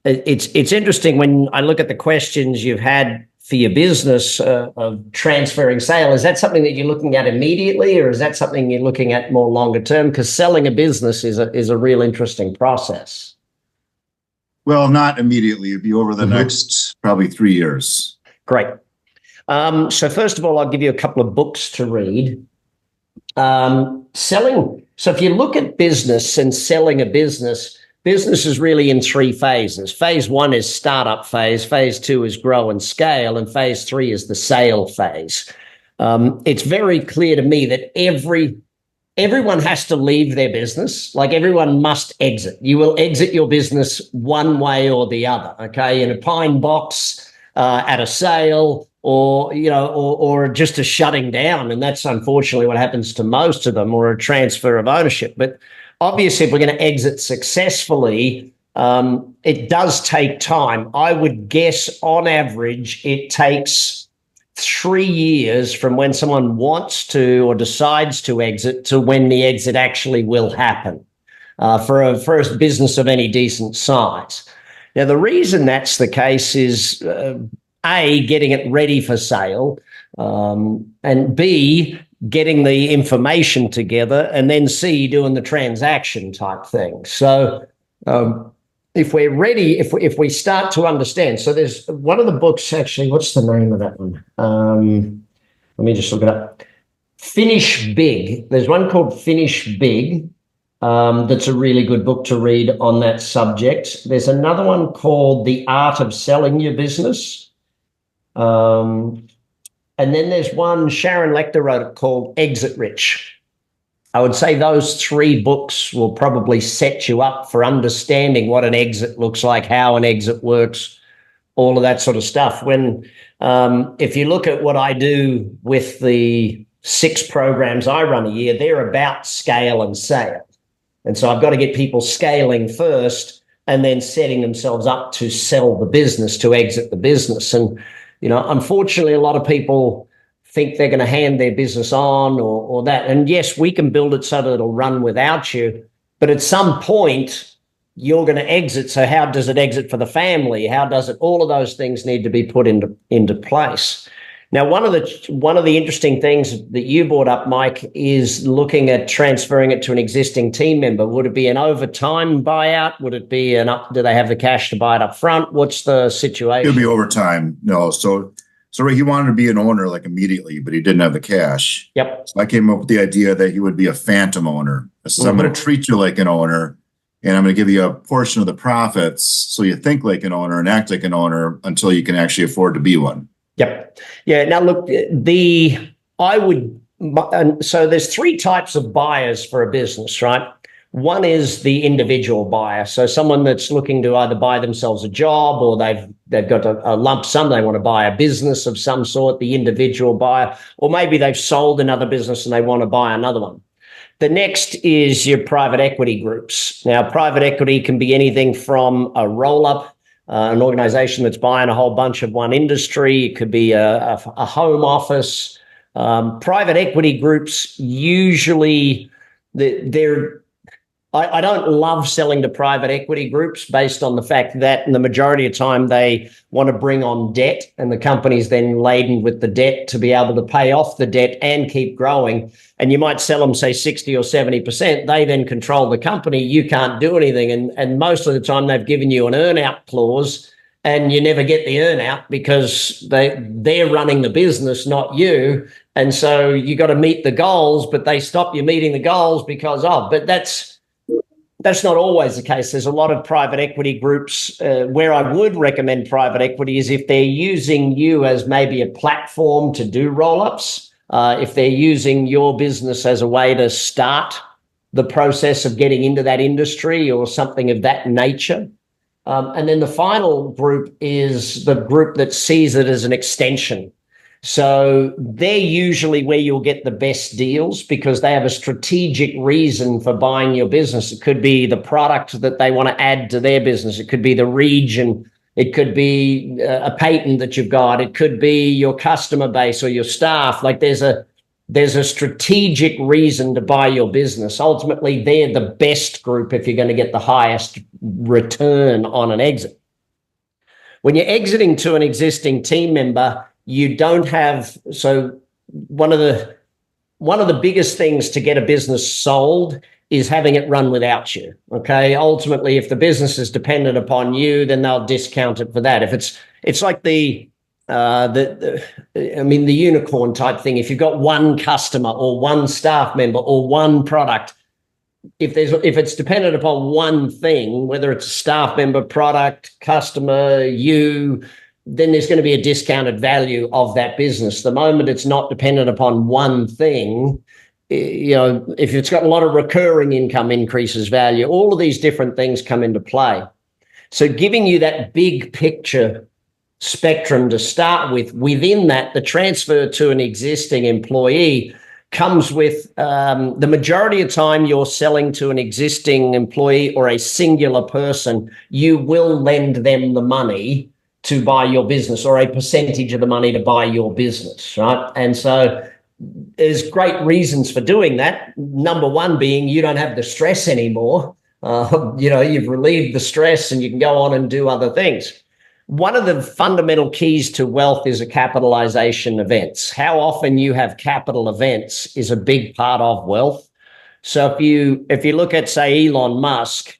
It's interesting when I look at the questions you've had for your business of transferring sale. Is that something that you're looking at immediately, or is that something you're looking at more longer term? Because selling a business is a real interesting process. Well, not immediately. It'd be over the next probably 3 years. Great. So first of all, I'll give you a couple of books to read. Selling. So if you look at business and selling a business is really in three phases. Phase one is startup phase. Phase two is grow and scale. And phase three is the sale phase. It's very clear to me that everyone has to leave their business. Like, everyone must exit. You will exit your business one way or the other, okay? In a pine box, at a sale, or just a shutting down. And that's unfortunately what happens to most of them, or a transfer of ownership. But obviously, if we're going to exit successfully, it does take time. I would guess on average, it takes 3 years from when someone wants to or decides to exit to when the exit actually will happen for a business of any decent size. Now, the reason that's the case is A, getting it ready for sale, and B, getting the information together, and then C, doing the transaction type thing. So if we're ready, if we start to understand, so there's one of the books, actually, what's the name of that one? Let me just look it up. Finish Big. There's one called Finish Big. That's a really good book to read on that subject. There's another one called The Art of Selling Your Business. And then there's one, Sharon Lechter wrote it, called Exit Rich. I would say those three books will probably set you up for understanding what an exit looks like, how an exit works, all of that sort of stuff. If you look at what I do with the 6 programs I run a year, they're about scale and sale. And so I've got to get people scaling first and then setting themselves up to sell the business, to exit the business. And, unfortunately, a lot of people think they're going to hand their business on or that. And yes, we can build it so that it'll run without you. But at some point, you're going to exit. So how does it exit for the family? How does it? All of those things need to be put into place. Now, one of the interesting things that you brought up, Mike, is looking at transferring it to an existing team member. Would it be an overtime buyout? Would it be do they have the cash to buy it up front? What's the situation? It'll be overtime. No. So he wanted to be an owner like immediately, but he didn't have the cash. Yep. So I came up with the idea that he would be a phantom owner. So I'm going to treat you like an owner, and I'm going to give you a portion of the profits so you think like an owner and act like an owner until you can actually afford to be one. Yep. Yeah. Now, look, so there's 3 types of buyers for a business, right? One is the individual buyer. So someone that's looking to either buy themselves a job, or they've got a lump sum. They want to buy a business of some sort, the individual buyer, or maybe they've sold another business and they want to buy another one. The next is your private equity groups. Now, private equity can be anything from a roll-up, an organization that's buying a whole bunch of one industry. It could be a home office. Private equity groups, usually I don't love selling to private equity groups based on the fact that in the majority of time they want to bring on debt, and the company's then laden with the debt to be able to pay off the debt and keep growing. And you might sell them, say, 60 or 70%. They then control the company. You can't do anything. And most of the time they've given you an earn-out clause, and you never get the earn-out because they're running the business, not you. And so you got to meet the goals, but they stop you meeting the goals because but that's not always the case. There's a lot of private equity groups where I would recommend private equity is if they're using you as maybe a platform to do roll-ups, if they're using your business as a way to start the process of getting into that industry or something of that nature. And then the final group is the group that sees it as an extension. So they're usually where you'll get the best deals because they have a strategic reason for buying your business. It could be the product that they want to add to their business. It could be the region. It could be a patent that you've got. It could be your customer base or your staff. Like there's a strategic reason to buy your business. Ultimately, they're the best group if you're going to get the highest return on an exit. When you're exiting to an existing team member, you don't have, so one of the biggest things to get a business sold is having it run without you. Okay. Ultimately, if the business is dependent upon you, then they'll discount it for that. If it's like the unicorn type thing. If you've got one customer or one staff member or one product, if it's dependent upon one thing, whether it's a staff member, product, customer, you, then there's going to be a discounted value of that business. The moment it's not dependent upon one thing, if it's got a lot of recurring income, increases value. All of these different things come into play. So giving you that big picture spectrum to start with, within that, the transfer to an existing employee comes with the majority of time you're selling to an existing employee or a singular person, you will lend them the money to buy your business, or a percentage of the money to buy your business, right? And so there's great reasons for doing that. Number one being you don't have the stress anymore. You've relieved the stress and you can go on and do other things. One of the fundamental keys to wealth is a capitalization events. How often you have capital events is a big part of wealth. So if you look at, say, Elon Musk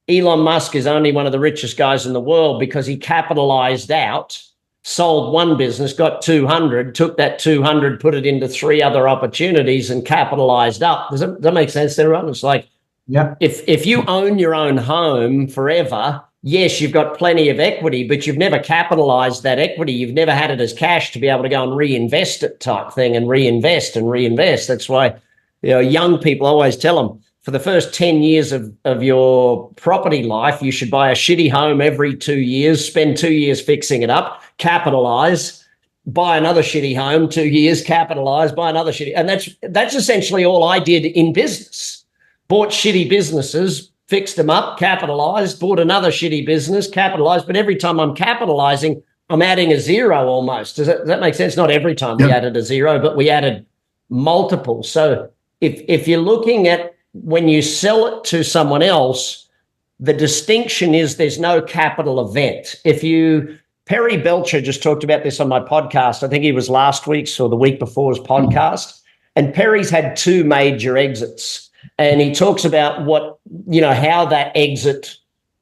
is only one of the richest guys in the world because he capitalized out, sold one business, got 200, took that 200, put it into 3 other opportunities and capitalized up. Does that make sense there, Ron? It's like, yeah, if you own your own home forever, yes, you've got plenty of equity, but you've never capitalized that equity. You've never had it as cash to be able to go and reinvest it type thing and reinvest and reinvest. That's why, young people, always tell them, for the first 10 years of your property life, you should buy a shitty home every 2 years, spend 2 years fixing it up, capitalize, buy another shitty home, 2 years, capitalize, buy another shitty. And that's essentially all I did in business. Bought shitty businesses, fixed them up, capitalized, bought another shitty business, capitalized. But every time I'm capitalizing, I'm adding a zero almost. Does that make sense? Not every time we added a zero, but we added multiple. So if you're looking at when you sell it to someone else, the distinction is there's no capital event. Perry Belcher just talked about this on my podcast. I think he was last week's or the week before's podcast. And Perry's had 2 major exits. And he talks about how that exit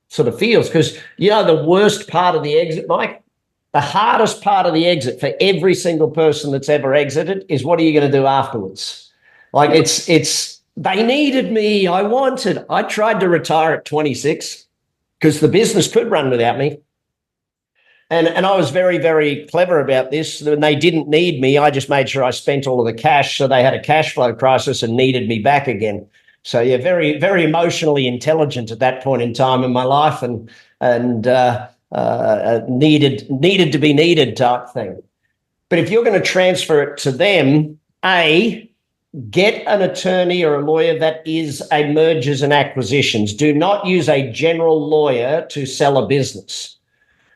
sort of feels. Because, the worst part of the exit, Mike, the hardest part of the exit for every single person that's ever exited is what are you going to do afterwards? Like they needed me. I tried to retire at 26 because the business could run without me. And I was very, very clever about this. When they didn't need me, I just made sure I spent all of the cash. So they had a cash flow crisis and needed me back again. So yeah, very, very emotionally intelligent at that point in time in my life, and needed to be needed type thing. But if you're going to transfer it to them, get an attorney or a lawyer that is a mergers and acquisitions. Do not use a general lawyer to sell a business.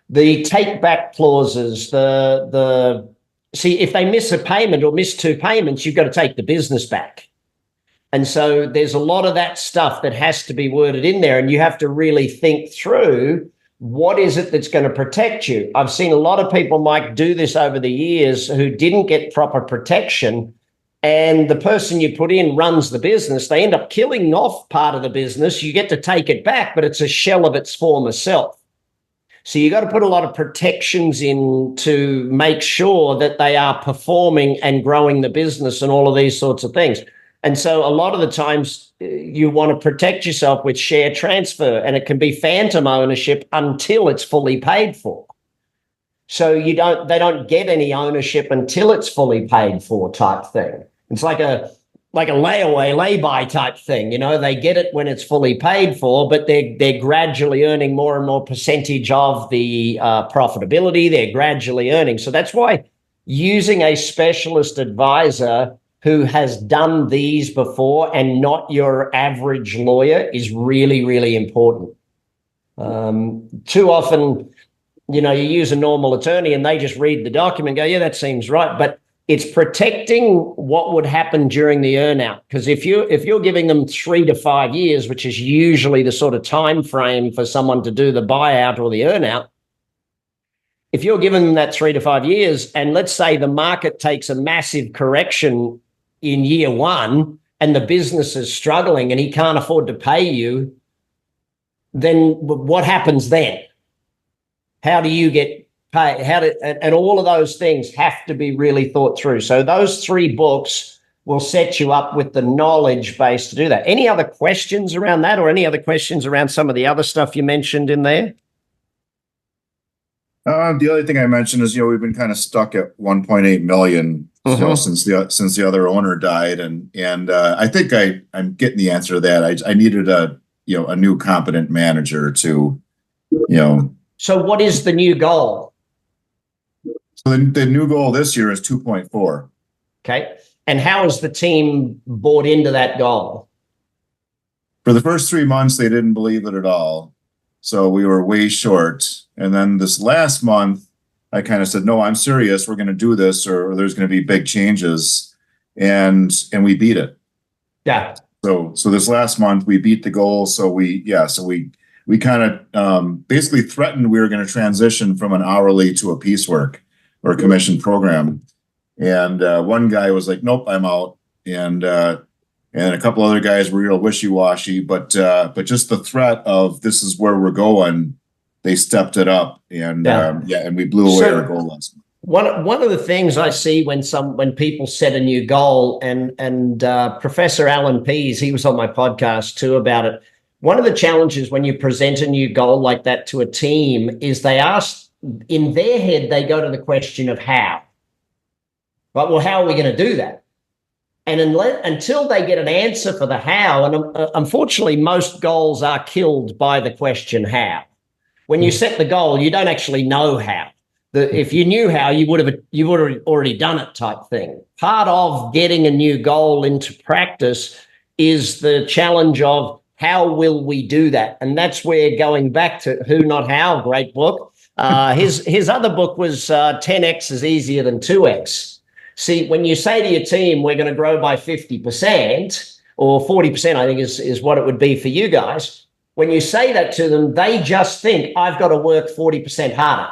The take back clauses, see, if they miss a payment or miss 2 payments, you've got to take the business back. And so there's a lot of that stuff that has to be worded in there, and you have to really think through what is it that's going to protect you. I've seen a lot of people, Mike, do this over the years who didn't get proper protection, and the person you put in runs the business. They end up killing off part of the business. You get to take it back, but it's a shell of its former self. So you got to put a lot of protections in to make sure that they are performing and growing the business and all of these sorts of things. And so a lot of the times you want to protect yourself with share transfer, and it can be phantom ownership until it's fully paid for. So they don't get any ownership until it's fully paid for type thing. It's like a lay-by type thing. They get it when it's fully paid for, but they're gradually earning more and more percentage of the profitability. They're gradually earning. So that's why using a specialist advisor who has done these before and not your average lawyer is really, really important. Too often, you use a normal attorney and they just read the document and go, yeah, that seems right. But it's protecting what would happen during the earnout. Because if you're giving them 3 to 5 years, which is usually the sort of time frame for someone to do the buyout or the earnout, if you're giving them that 3 to 5 years, and let's say the market takes a massive correction in year one and the business is struggling and he can't afford to pay you, then what happens then? How do you get paid? And all of those things have to be really thought through. So those 3 books will set you up with the knowledge base to do that. Any other questions around that, or any other questions around some of the other stuff you mentioned in there? The other thing I mentioned is, we've been kind of stuck at 1.8 million since the other owner died, and I think I'm getting the answer to that. I needed a new competent manager to, So what is the new goal? So the new goal this year is 2.4. Okay, and how has the team bought into that goal? For the first 3 months, they didn't believe it at all. So we were way short. And then this last month, I kind of said, no, I'm serious. We're going to do this, or there's going to be big changes. And we beat it. Yeah. So this last month we beat the goal. So we kind of basically threatened we were going to transition from an hourly to a piecework or a commission program. And one guy was like, nope, I'm out. And a couple other guys were real wishy-washy, but just the threat of this is where we're going, they stepped it up, and and we blew away our goal last month. One of the things I see when people set a new goal, and Professor Alan Pease, he was on my podcast too about it. One of the challenges when you present a new goal like that to a team is they ask, in their head, they go to the question of how. Right? Well, how are we going to do that? And until they get an answer for the how, and unfortunately, most goals are killed by the question how. When you set the goal, you don't actually know how. If you knew how, you would have already done it type thing. Part of getting a new goal into practice is the challenge of how will we do that? And that's where, going back to Who Not How, great book. His other book was 10X is easier than 2X. See, when you say to your team, we're going to grow by 50% or 40%, I think is what it would be for you guys. When you say that to them, they just think, I've got to work 40% harder.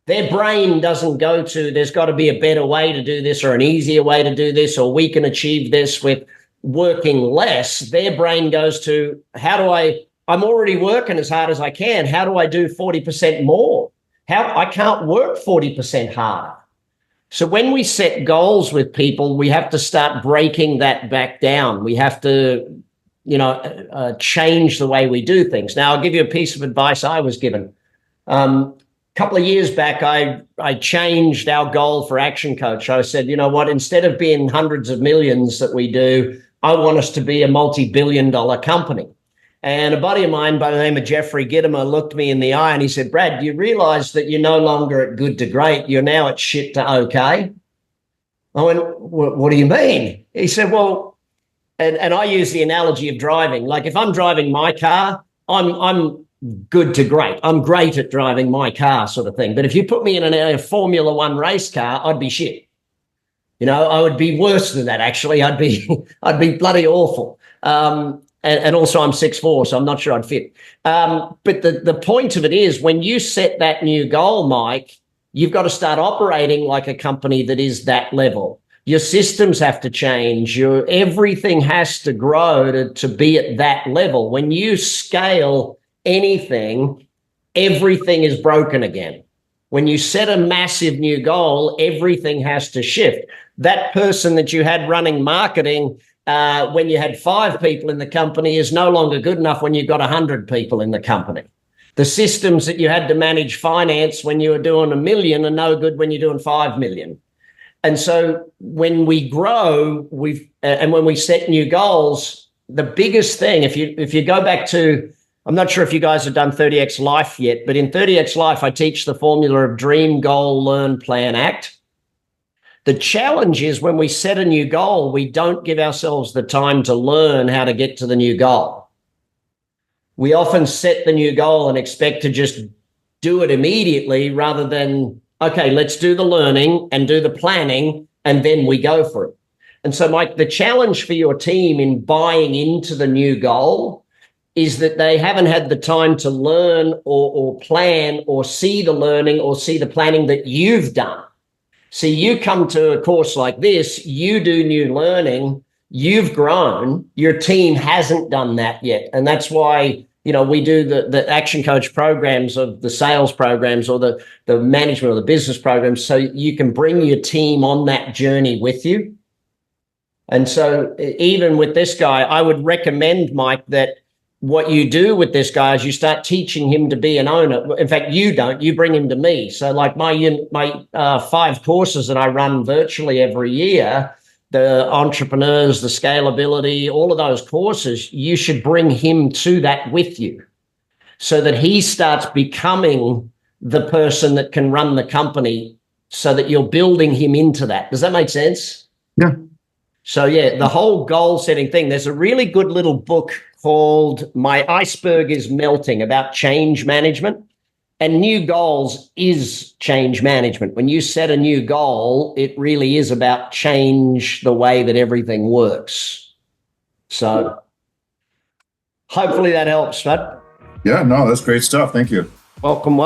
Their brain doesn't go to, there's got to be a better way to do this or an easier way to do this, or we can achieve this with working less. Their brain goes to, I'm already working as hard as I can. How do I do 40% more? I can't work 40% harder. So when we set goals with people, we have to start breaking that back down. We have to, change the way we do things. Now, I'll give you a piece of advice I was given. A couple of years back, I changed our goal for ActionCOACH. I said, you know what, instead of being hundreds of millions that we do, I want us to be a multi-billion-dollar company. And a buddy of mine by the name of Jeffrey Gittimer looked me in the eye and he said, Brad, do you realize that you're no longer at good to great? You're now at shit to okay. I went, what do you mean? He said, well, and I use the analogy of driving. Like if I'm driving my car, I'm good to great. I'm great at driving my car sort of thing. But if you put me in a Formula One race car, I'd be shit. I would be worse than that, actually. I'd be bloody awful. And also I'm 6'4", so I'm not sure I'd fit. But the point of it is, when you set that new goal, Mike, you've got to start operating like a company that is that level. Your systems have to change. Everything has to grow to be at that level. When you scale anything, everything is broken again. When you set a massive new goal, everything has to shift. That person that you had running marketing when you had 5 people in the company is no longer good enough when you've got 100 people in the company. The systems that you had to manage finance when you were doing $1 million are no good when you're doing 5 million. And so when we grow, and when we set new goals, the biggest thing, if you go back to, I'm not sure if you guys have done 30X Life yet, but in 30X Life, I teach the formula of dream, goal, learn, plan, act. The challenge is when we set a new goal, we don't give ourselves the time to learn how to get to the new goal. We often set the new goal and expect to just do it immediately rather than, okay, let's do the learning and do the planning, and then we go for it. And so, Mike, the challenge for your team in buying into the new goal is that they haven't had the time to learn or plan or see the learning or see the planning that you've done. See, you come to a course like this, you do new learning, you've grown, your team hasn't done that yet. And that's why, we do the Action Coach programs of the sales programs or the management or the business programs, so you can bring your team on that journey with you. And so even with this guy, I would recommend, Mike, that what you do with this guy is you start teaching him to be an owner. In fact, you bring him to me. So like my 5 courses that I run virtually every year, the entrepreneurs, the scalability, all of those courses, you should bring him to that with you so that he starts becoming the person that can run the company, so that you're building him into that. Does that make sense? Yeah. So yeah, the whole goal setting thing, there's a really good little book called My Iceberg is Melting about change management. And new goals is change management. When you set a new goal, it really is about change the way that everything works. So hopefully that helps, bud. Yeah, no, that's great stuff. Thank you. Welcome.